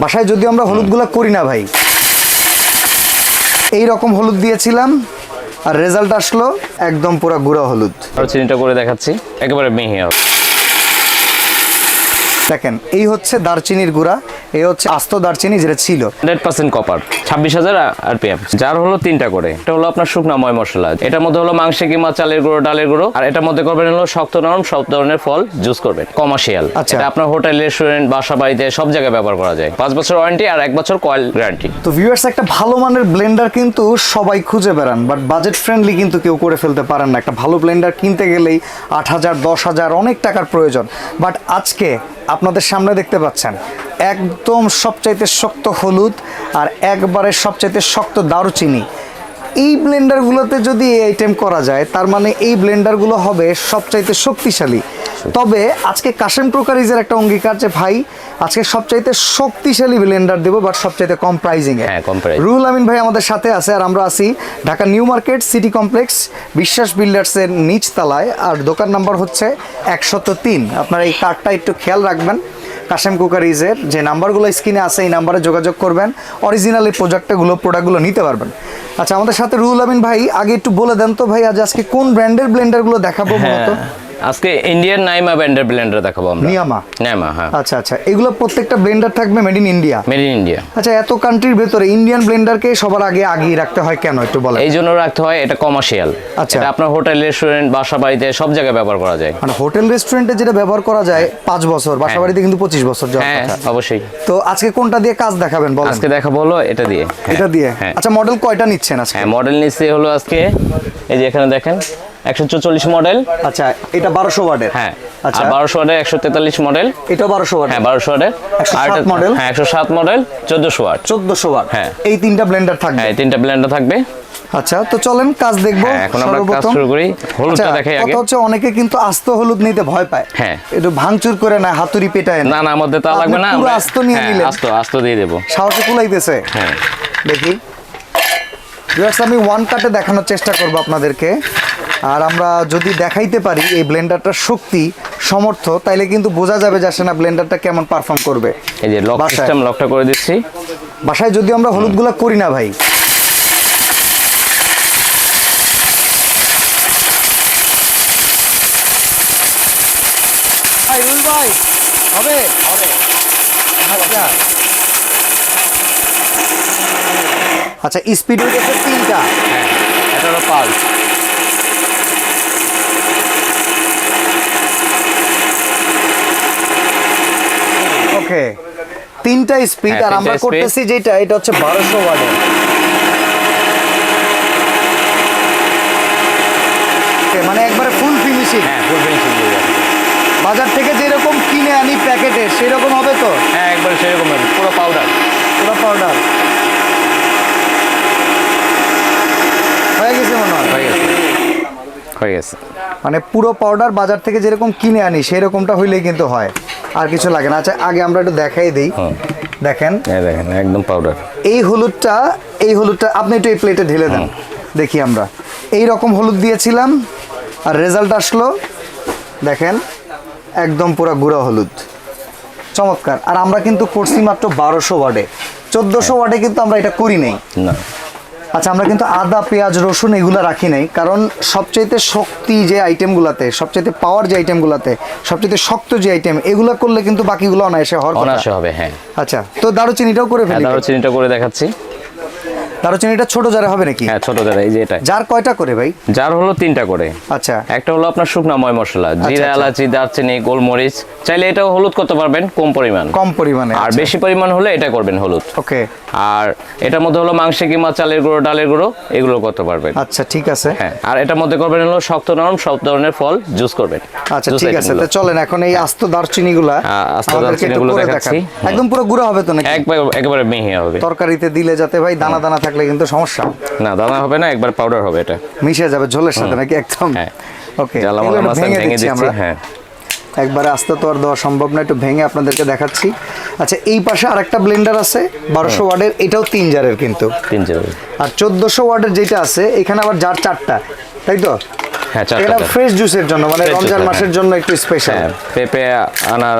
বাসায় যদি আমরা হলুদগুলো করি না ভাই, এই রকম হলুদ দিয়েছিলাম আর রেজাল্ট আসলো একদম পুরো গুঁড়া হলুদ। আর চিনিটা করে দেখাচ্ছি, একেবারে মিহি হবে। দেখেন এই হচ্ছে দারচিনির গুঁড়া, এই হচ্ছে আস্ত দারচিনি যেটা ছিল 100% কপার, 26,000 আরপিএম। যার হলো 3টা করে। এটা হলো আপনার শুকনা ময় মশলা, এটার মধ্যে হলো মাংসে কিংবা চালের গুঁড়ো, ডালের গুঁড়ো, আর এটার মধ্যে করবেন হলো শক্ত নরম সব ধরনের ফল জুস করবেন। কমার্শিয়াল, এটা আপনার হোটেল, রেস্টুরেন্ট, বাসা বাড়িতে সব জায়গায় ব্যবহার করা যায়। 5 বছর ওয়ারেন্টি আর 1 বছর কয়েল গ্যারান্টি। তো ভিউয়ার্স, একটা ভালো মানের ব্লেন্ডার কিন্তু সবাই খুঁজে বেড়ান, বাট বাজেট ফ্রেন্ডলি কিন্তু কেউ করে ফেলতে পারেন না। একটা ভালো ব্লেন্ডার কিনতে গেলেই 8,000 10,000 অনেক টাকার প্রয়োজন। বাট আজকে আপনাদের সামনে দেখতে পাচ্ছেন একদম সবচাইতে শক্ত হলুদ আর একবারে সবচাইতে শক্ত দারুচিনি। এই ব্লেন্ডারগুলোতে যদি এই আইটেম করা যায়, তার মানে এই ব্লেন্ডারগুলো হবে সবচাইতে শক্তিশালী। তবে আজকে কাশেম ক্রোকারিজের একটা অঙ্গীকার যে ভাই আজকে সবচাইতে শক্তিশালী ব্লেন্ডার দেবো, বাট সবচাইতে কম প্রাইজিং এ। রুহুল আমিন ভাই আমাদের সাথে আছে, আর আমরা আছি Dhaka new market city complex বিশ্বাস বিল্ডার্সের নিচ তলায়, আর দোকান নাম্বার হচ্ছে 103। আপনারা এই কার্ডটা একটু খেয়াল রাখবেন। কাশেম ক্রোকারিজের যে নাম্বারগুলো স্ক্রিনে আছে এই নাম্বারে যোগাযোগ করবেন, অরিজিনাল এই প্রোডাক্টগুলো নিতে পারবেন। আচ্ছা, আমাদের সাথে রুহুল আমিন ভাই, আগে একটু বলে দেন তো ভাই আজকে কোন ব্র্যান্ডের ব্লেন্ডারগুলো দেখাবো মূলত? আজকে ইন্ডিয়ান নাইমা ব্র্যান্ডের ব্লেন্ডার দেখাবো আমরা। নাইমা, হ্যাঁ। আচ্ছা আচ্ছা, এগুলো প্রত্যেকটা ব্লেন্ডার থাকবে made in India. Made in India. আচ্ছা, এত কান্ট্রির ভেতরে ইন্ডিয়ান ব্লেন্ডারকে সবার আগে রাখতে হয় কেন একটু বলেন? এই জন্য রাখতে হয়, এটা কমার্শিয়াল। আচ্ছা, এটা আপনার হোটেল, রেস্টুরেন্ট, বাসা বাড়িতে সব জায়গায় ব্যবহার করা যায়। মানে হোটেল রেস্টুরেন্টে যেটা ব্যবহার করা যায় 5 বছর, বাসা বাড়িতে কিন্তু 25 বছর যাওয়ার কথা। হ্যাঁ, অবশ্যই। তো আজকে কোনটা দিয়ে কাজ দেখাবেন বলেন? আজকে দেখাবো হলো এটা দিয়ে। এটা দিয়ে? আচ্ছা, মডেল কয়টা নিচ্ছেন আজকে? হ্যাঁ, মডেল নিচ্ছে হলো আজকে এই যে এখানে দেখেন 144 মডেল। আচ্ছা, এটা 1200 ওয়াটের। হ্যাঁ, আচ্ছা, 1200 ওয়াটের 143 মডেল। এটা 1200 ওয়াট। হ্যাঁ, 1200 ওয়াটের 107 মডেল। হ্যাঁ, 107 মডেল 1400 ওয়াট। 1400 ওয়াট। হ্যাঁ, এই তিনটা ব্লেন্ডার থাকবে। হ্যাঁ, এই তিনটা ব্লেন্ডার থাকবে। আচ্ছা, তো চলেন কাজ দেখবো। এখন আমরা কাজ শুরু করি। হলুদটা দেখাই আগে। কথা হচ্ছে অনেকে কিন্তু আস্ত হলুদ নিতে ভয় পায়। হ্যাঁ, একটু ভাঙচুর করে না, হাতুড়ি পেটায় না। না, আমাদের তা লাগবে না, আমরা আস্ত নিয়ে নিলেন। আস্ত দিয়ে দেব। সাহসে কুলাইতেছে। হ্যাঁ, দেখি ভিউয়ার্স, আমি ওয়ান কাটে দেখানোর চেষ্টা করব আপনাদেরকে। আর আমরা যদি দেখাইতে পারি এই ব্লেন্ডারটার শক্তি সমর্থ, তাইলে কিন্তু বোঝা যাবে যে আসলে ব্লেন্ডারটা কেমন পারফর্ম করবে। এই যে লক সিস্টেম, লকটা করে দিচ্ছি। বাসায় যদি আমরা হলুদগুলো করি না ভাই, ভাই হবে হবে। আচ্ছা, স্পিড হয়ে গেছে 3টা। হ্যাঁ, এটা হলো পালস। ওকে, 3টা স্পিড। আর আমরা করতেছি যেটা, এটা হচ্ছে 1200 ওয়াটের। মানে একবারে ফুল ফিনিশিং। হ্যাঁ, ফুল ফিনিশিং দিয়ে যাবে। বাজার থেকে যেরকম কিনে আনি প্যাকেটে সেরকম হবে তো? হ্যাঁ, একবার সেরকম হবে, পুরো পাউডার। পুরো পাউডার হয়ে গেছে মনে হয়। হয়ে গেছে। মানে পুরো পাউডার বাজার থেকে যেরকম কিনে আনি সেরকমটা হইলেই কিন্তু হয়, আর কিছু লাগে না। আচ্ছা, আগে আমরা একটু দেখাই দিই। দেখেন, দেখেন একদম পাউডার। এই হলুদটা আপনি একটু এই প্লেটে ঢেলে দেন। দেখি, আমরা এই রকম হলুদ দিয়েছিলাম আর রেজাল্ট আসলো দেখেন একদম পুরো গুঁড়া হলুদ। চমৎকার। আর আমরা কিন্তু করছি মাত্র 1200 ওয়াটে। 1400 ওয়াটে কিন্তু আমরা এটা করি নাই না। আচ্ছা, আমরা কিন্তু আদা, পেঁয়াজ, রসুন এগুলো রাখি নাই, কারণ সবচাইতে শক্তি যে আইটেমগুলোতে, সবচাইতে পাওয়ার যে আইটেমগুলোতে, সবচাইতে শক্ত যে আইটেম, এগুলো করলে কিন্তু বাকিগুলো অনায়াসে হবে। হ্যাঁ। আচ্ছা, তো দারুচিনিটাও করে ফেলি। দারুচিনিটা করে দেখাচ্ছি। দারুচিনিটা ছোট জারে হবে নাকি? হ্যাঁ, ছোট জারে। এই যে এটা জার কয়টা করে ভাই? জার হলো 3টা করে। আচ্ছা, একটা হলো আপনার শুকনা ময় মশলা, জিরা, এলাচি, দারচিনি, গোলমরিচ। চাইলে এটাও হলুদ করতে পারবেন কম পরিমাণে। আর বেশি পরিমাণ হলে এটা করবেন হলুদ। ওকে। আর এটার মধ্যে হলো মাংসে কিংবা চালের গুঁড়ো, ডালের গুঁড়ো, এগুলো করতে পারবেন। আচ্ছা, ঠিক আছে। হ্যাঁ, আর এটার মধ্যে করবেন হলো শক্ত নরম সব ধরনের ফল জুস করবেন। আচ্ছা, ঠিক আছে। তো চলেন এখন এই আস্ত দারচিনিগুলো দেখাচ্ছি। একদম পুরো গুঁড়া হবে তো নাকি? একেবারে মিহি হবে। তরকারিতে দিলে যাতে ভাই দানা দানা থাকলে কিন্তু সমস্যা। না, দানা হবে না, একবার পাউডার হবে। এটা মিশে যাবে ঝোলের সাথে নাকি? একদম। ওকে, ভেঙে দিচ্ছি আমরা। হ্যাঁ, একবারে আস্তে তো আর দেওয়া সম্ভব না, একটু ভেঙে আপনাদেরকে দেখাচ্ছি। আচ্ছা, এই পাশে আরেকটা ব্লেন্ডার আছে 1200 ওয়াটের, এটাও 3 জারের কিন্তু। 3 জারের। আর 1400 ওয়াটের যেটা আছে এখানে আবার জার 4টা, তাই তো? হ্যাঁ, 4টা এটা জার। ফ্রেশ জুসের জন্য মানে Fresh রমজান juice, মাসের জন্য একটু স্পেশাল। হ্যাঁ, পেঁপে, আনার,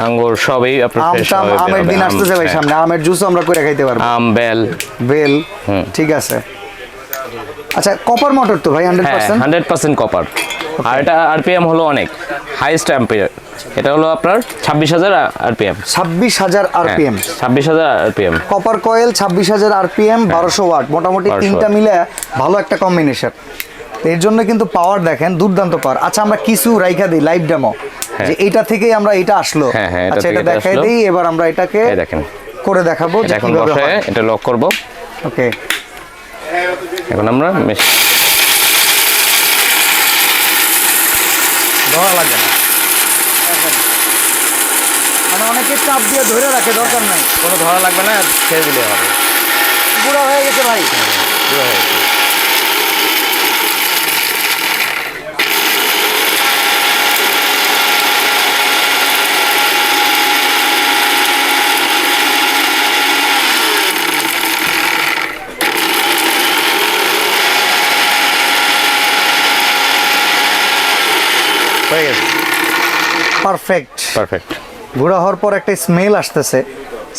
আঙ্গুর সবই আপনার ফ্রেশ আমটা হবে। আমের দিন আসতেছে ভাই সামনে, আমের জুসও আমরা করে খাইতে পারবো। আম, বেল। বেল, ঠিক আছে। আচ্ছা কপার মোটর তো ভাই 100%? 100% কপার। আর এটা আরপিএম হলো অনেক হাইস্ট অ্যাম্পিয়ার। এটা হলো আপনার 26,000 RPM. 26,000 RPM, 26,000 RPM. Copper coil 26,000 RPM, 1200 watt, মোটামুটি 1200 তিনটা মিলে ভালো একটা কম্বিনেশন। এর জন্য কিন্তু পাওয়ার দেখেন দুর্দান্ত পাওয়ার। আচ্ছা আমরা কিছু রাইখা দিই লাইভ ডেমো, যে এইটা থেকেই আমরা এটা আসলো। হ্যাঁ, এটা আচ্ছা থেকে এটা এটা দেখাই আসলো। দেই, এবার আমরা এটাকে এই দেখেন করে দেখাবো যে এটা এখন কিভাবে বসে হয়। এটা লক করব। ওকে, এখন আমরা ধরা লাগে না, মানে অনেকে চাপ দিয়ে ধরে রাখে, দরকার নাই, কোনো ধরা লাগবে না, ছেড়ে দিলে হবে। পুরো হয়ে গেছে ভাই। পুরো হয়ে গেছে। হয়ে গেছে, পারফেক্ট। পারফেক্ট। গুঁড়া হওয়ার পর একটা স্মেল আসতেছে,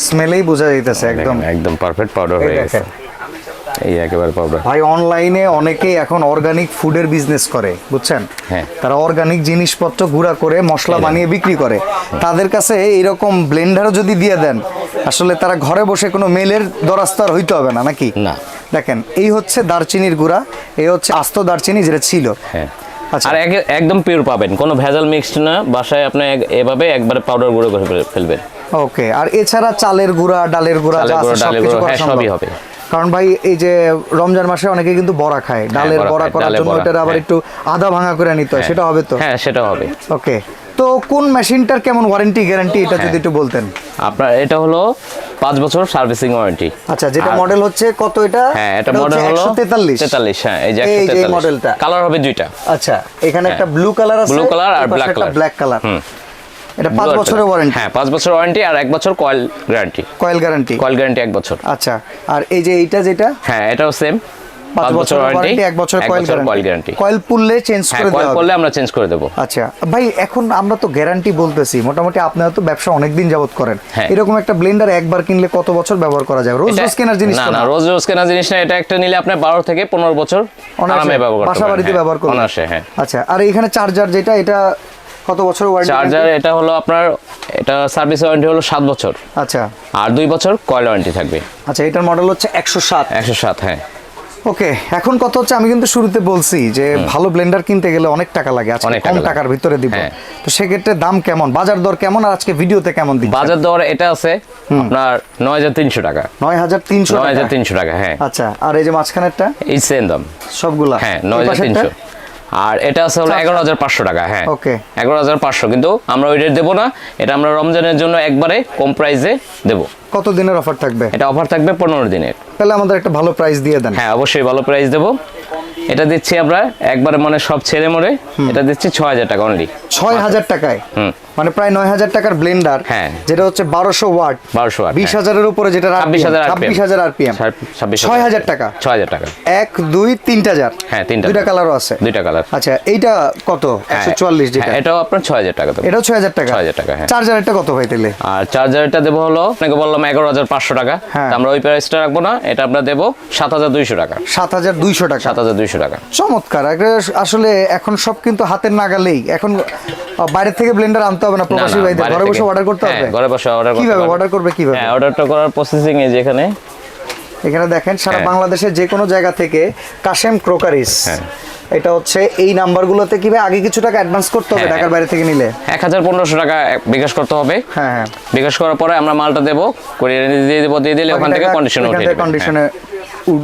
স্মেলেই বোঝা যাইতেছে একদম। একদম পারফেক্ট পাউডার হয়ে গেছে। এই একেবারে পাউডার। ভাই অনলাইনে অনেকেই এখন অর্গানিক ফুডের বিজনেস করে, বুঝছেন? হ্যাঁ। তারা অর্গানিক জিনিসপত্র গুঁড়া করে মশলা বানিয়ে বিক্রি করে। তাদের কাছে এইরকম ব্লেন্ডারও যদি দিয়ে দেন, আসলে তারা ঘরে বসে কোনো মেলের দরাস্ত আর হইতে হবে না, নাকি? না। দেখেন এই হচ্ছে দারচিনির গুঁড়া, এই হচ্ছে আস্ত দারচিনি যেটা ছিল। হ্যাঁ। আচ্ছা। আর একদম পিওর পাবেন, কোনো ভেজাল মিক্সড না। বাসায় আপনি এভাবে একবারে পাউডার গুঁড়ো করে ফেলবেন। ওকে, আর এছাড়া চালের গুঁড়া, ডালের গুঁড়া, চালের যা আছে গুঁড়ো, ডালের সবকিছু গুঁড়ো, করা হ্যাঁ, সম্ভব। সবই হবে। কারণ ভাই এই যে রমজান মাসে অনেকে কিন্তু বড়া খায়, ডালের বড়া বড়া খায়, করার ডালের জন্য বড়া, ওটার আবার হ্যাঁ। একটু আদা ভাঙা করে নিতে হয়, সেটা হবে তো? হ্যাঁ, সেটা হবে। ওকে, তো কোন মেশিনটার কেমন ওয়ারেন্টি গ্যারান্টি এটা যদি একটু বলতেন। আপনার এটা হলো 5 বছর সার্ভিসিং ওয়ারেন্টি। আচ্ছা, যেটা মডেল হচ্ছে কত এটা? হ্যাঁ, এটা মডেল হলো 143। হ্যাঁ, এই যে এই যে 143 মডেলটা। কালার হবে দুইটা। আচ্ছা, এখানে একটা ব্লু কালার আছে, ব্লু কালার আর এপাশে ব্ল্যাক একটা কালার। Black colour. এটা 5 বছরের ওয়ারেন্টি। হ্যাঁ, 5 বছর ওয়ারেন্টি আর 1 বছর coil guarantee. Coil guarantee. Coil guarantee 1 বছর। আচ্ছা, আর এই যে এইটা যেটা? হ্যাঁ, এটাও সেম 5 বছর ওয়ারেন্টি, 1 বছর কয়েল গ্যারান্টি। কয়েল পুললে চেঞ্জ করে কয়েল দেওয়া করলে আমরা চেঞ্জ করে দেব। আচ্ছা ভাই, এখন আমরা তো গ্যারান্টি বলতেছি, মোটামুটি আপনারা তো ব্যবসা অনেকদিন যাবত করেন, হ্যাঁ। এরকম একটা ব্লেন্ডার একবার কিনলে কত বছর ব্যবহার করা যাবে? রোজ রোজ কেনার জিনিস না, তো না, না। রোজ রোজ কেনার জিনিস না। এটা একটা নিলে আপনি 12 থেকে 15 বছর আরামে ব্যবহার করতে বাসা পারবেন। বাড়িতে হ্যাঁ, ব্যবহার করবেন। অনায়াসে, হ্যাঁ। আচ্ছা, আর এইখানে চার্জার যেটা, এটা কত বছর ওয়ারেন্টি? চার্জার এটা হলো আপনার, এটা সার্ভিস ওয়ারেন্টি হলো 7 বছর। আচ্ছা। আর 2 বছর কয়েল ওয়ারেন্টি থাকবে। আচ্ছা, এটার মডেল হচ্ছে 107। 107, হ্যাঁ। ওকে, এখন কথা হচ্ছে, আমি কিন্তু শুরুতে বলছি যে ভালো ব্লেন্ডার কিনতে গেলে অনেক টাকা লাগে, আজকে অনেক কম টাকা লাগে। টাকার ভিতরে দিব। হ্যাঁ। তো সেক্ষেত্রে দাম কেমন, বাজার দর কেমন, আর আজকে ভিডিওতে কেমন দিচ্ছেন? বাজার দর এটা আছে আপনার 9,300 টাকা। 9,300 টাকা। 9,300 টাকা, হ্যাঁ। আচ্ছা, আর এই যে মাঝখানেরটা এই সেম দাম সবগুলা? হ্যাঁ, এই 9,300। পাশেরটা? আর এটা আছে হলো 11,500 টাকা। হ্যাঁ, ওকে। 11,500, কিন্তু আমরা ওই রেট দেবো না। এটা আমরা রমজানের জন্য একবারে কম প্রাইসে দেবো। কত দিনের অফার থাকবে? এটা অফার থাকবে 15 দিনের। তাহলে আমাদের একটা ভালো প্রাইস দিয়ে দেন। হ্যাঁ, অবশ্যই ভালো প্রাইস দেবো। এটা দিচ্ছি আমরা একবারে মানে সব ছেড়ে মরে, এটা দিচ্ছি 6,000 টাকা অনলি। 6,000 টাকায়? মানে প্রায় 9,000 টাকার ব্লেন্ডার। হ্যাঁ। যেটা হচ্ছে 1200 ওয়াট, 1200 ওয়াট, 20,000 এর উপরে, যেটা 26,000 আরপিএম। 26,000 6,000 টাকা। 6,000 টাকা। 1, 2, 3টা হ্যাঁ, 3টা। দুইটা কালারও আছে। 2টা কালার। আচ্ছা, এইটা কত? 144 যেটা, হ্যাঁ, এটাও আপনার 6,000 টাকা দেবো। এটাও 6,000 টাকা। 6,000 টাকা, হ্যাঁ। চার্জারটা কত ভাই তাহলে? আর চার্জারটা দেবো হলো, আপনাকে বললাম 11,500 টাকা। হ্যাঁ। তা আমরা ওই প্রাইসটা রাখবো না, এটা আমরা দেবো 7,200 টাকা। 7,200 টাকা। 7,200 টাকা। চমৎকার। আসলে এখন সব কিন্তু হাতের নাগালেই, এখন বাইরে থেকে ব্লেন্ডার আনতে হবে না, প্রবাসী ভাইদের ঘরে বসে অর্ডার করতে হবে। ঘরে বসে অর্ডার করতে কিভাবে পারবে। অর্ডার করবে কিভাবে? হ্যাঁ, অর্ডারটা করার প্রসেসিং এই যে এখানে দেখেন সারা হ্যাঁ। বাংলাদেশের যে কোনো জায়গা থেকে কাশেম ক্রোকারিস, হ্যাঁ। এটা হচ্ছে এই নাম্বারগুলোতে কি ভাই আগে কিছু টাকা অ্যাডভান্স করতে হবে হ্যাঁ। ঢাকার বাইরে থেকে নিলে? 1,500 টাকা বিকাশ করতে হবে। হ্যাঁ, হ্যাঁ। বিকাশ করার পরে আমরা মালটা দেবো, কুরিয়ারে দিয়ে দিলে ওখান থেকে কন্ডিশনে উঠিয়ে দেবেন। কন্ডিশনে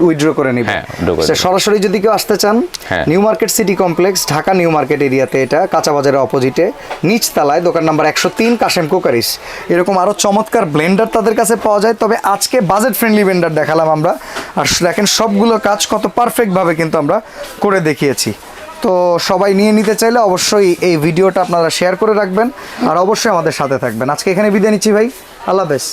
উইথড্র করে নিবে। হ্যাঁ, withdraw করে নেবে। সরাসরি যদি কেউ আসতে চান, হ্যাঁ। New market city complex, Dhaka new market এরিয়াতে, এটা কাঁচা বাজারের অপোজিটে নিচতলায়, দোকান নাম্বার 103, কাশেম ক্রোকারিস। এরকম আরও চমৎকার ব্লেন্ডার তাদের কাছে পাওয়া যায়। তবে আজকে বাজেট ফ্রেন্ডলি ব্লেন্ডার দেখালাম আমরা, আর দেখেন সবগুলো কাজ কত পারফেক্টভাবে কিন্তু আমরা করে দেখিয়েছি। তো সবাই নিয়ে নিতে চাইলে অবশ্যই এই ভিডিওটা আপনারা শেয়ার করে রাখবেন, আর অবশ্যই আমাদের সাথে থাকবেন। আজকে এখানে বিদায় নিচ্ছি ভাই, আল্লাহ হাফেজ।